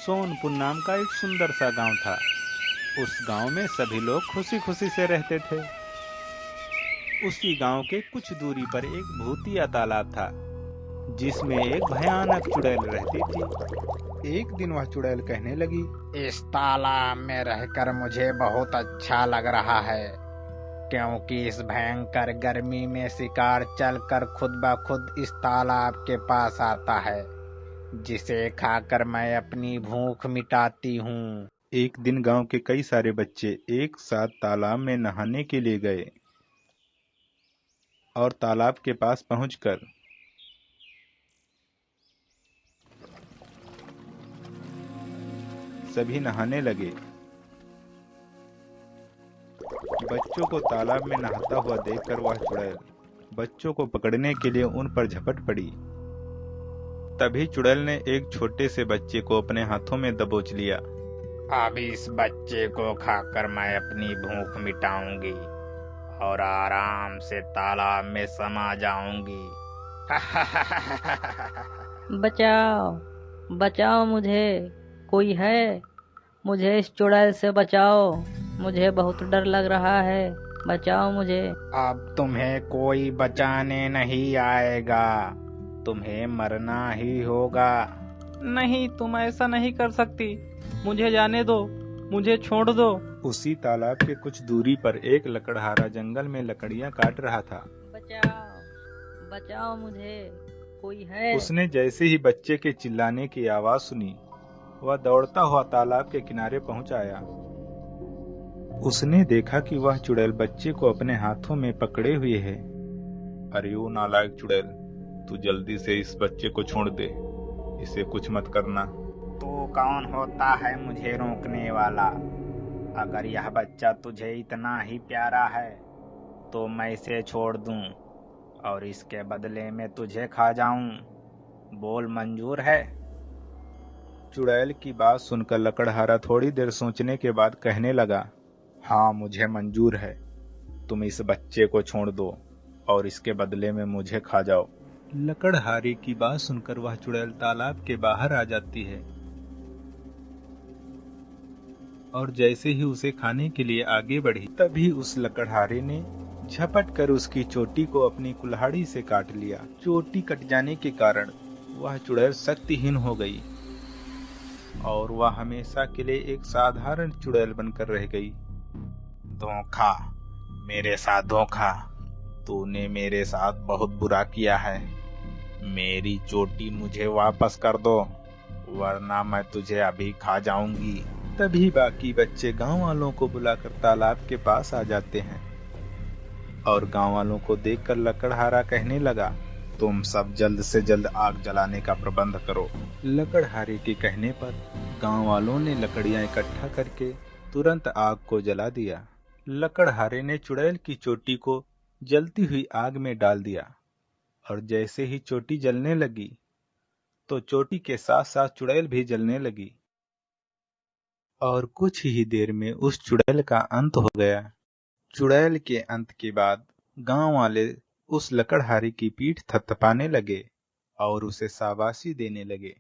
सोनपुर नाम का एक सुंदर सा गांव था। उस गांव में सभी लोग खुशी खुशी से रहते थे। उसी गांव के कुछ दूरी पर एक भूतिया तालाब था, जिसमें एक भयानक चुड़ैल रहती थी। एक दिन वह चुड़ैल कहने लगी, इस तालाब में रहकर मुझे बहुत अच्छा लग रहा है, क्योंकि इस भयंकर गर्मी में शिकार चलकर खुद ब खुद इस तालाब के पास आता है, जिसे खाकर मैं अपनी भूख मिटाती हूँ। एक दिन गांव के कई सारे बच्चे एक साथ तालाब में नहाने के लिए गए और तालाब के पास पहुंचकर सभी नहाने लगे। बच्चों को तालाब में नहाता हुआ देखकर वह चुड़ैल बच्चों को पकड़ने के लिए उन पर झपट पड़ी। तभी चुड़ैल ने एक छोटे से बच्चे को अपने हाथों में दबोच लिया। अब इस बच्चे को खाकर मैं अपनी भूख मिटाऊंगी और आराम से तालाब में समा जाऊंगी। बचाओ, बचाओ मुझे, कोई है? मुझे इस चुड़ैल से बचाओ, मुझे बहुत डर लग रहा है, बचाओ मुझे। अब तुम्हें कोई बचाने नहीं आएगा, तुम्हें मरना ही होगा। नहीं, तुम ऐसा नहीं कर सकती, मुझे जाने दो, मुझे छोड़ दो। उसी तालाब के कुछ दूरी पर एक लकड़हारा जंगल में लकड़ियां काट रहा था। बचाओ, बचाओ मुझे, कोई है? उसने जैसे ही बच्चे के चिल्लाने की आवाज सुनी, वह दौड़ता हुआ तालाब के किनारे पहुंच आया। उसने देखा कि वह चुड़ैल बच्चे को अपने हाथों में पकड़े हुए है। अरे ओ नालायक चुड़ैल, तू जल्दी से इस बच्चे को छोड़ दे, इसे कुछ मत करना। तू कौन होता है मुझे रोकने वाला? अगर यह बच्चा तुझे इतना ही प्यारा है तो मैं इसे छोड़ दूं और इसके बदले में तुझे खा जाऊं। बोल, मंजूर है? चुड़ैल की बात सुनकर लकड़हारा थोड़ी देर सोचने के बाद कहने लगा, हाँ, मुझे मंजूर है। तुम इस बच्चे को छोड़ दो और इसके बदले में मुझे खा जाओ। लकड़हारे की बात सुनकर वह चुड़ैल तालाब के बाहर आ जाती है और जैसे ही उसे खाने के लिए आगे बढ़ी, तभी उस लकड़हारे ने झपट कर उसकी चोटी को अपनी कुल्हाड़ी से काट लिया। चोटी कट जाने के कारण वह चुड़ैल शक्तिहीन हो गई और वह हमेशा के लिए एक साधारण चुड़ैल बनकर रह गई। धोखा, मेरे साथ धोखा। तूने मेरे साथ बहुत बुरा किया है। मेरी चोटी मुझे वापस कर दो, वरना मैं तुझे अभी खा जाऊंगी। तभी बाकी बच्चे गांव वालों को बुलाकर तालाब के पास आ जाते हैं और गांव वालों को देखकर लकड़हारा कहने लगा, तुम सब जल्द से जल्द आग जलाने का प्रबंध करो। लकड़हारे के कहने पर गांव वालों ने लकड़ियां इकट्ठा करके तुरंत आग को जला दिया। लकड़हारे ने चुड़ैल की चोटी को जलती हुई आग में डाल दिया और जैसे ही चोटी जलने लगी तो चोटी के साथ साथ चुड़ैल भी जलने लगी और कुछ ही देर में उस चुड़ैल का अंत हो गया। चुड़ैल के अंत के बाद गांव वाले उस लकड़हारे की पीठ थपथपाने लगे और उसे शाबाशी देने लगे।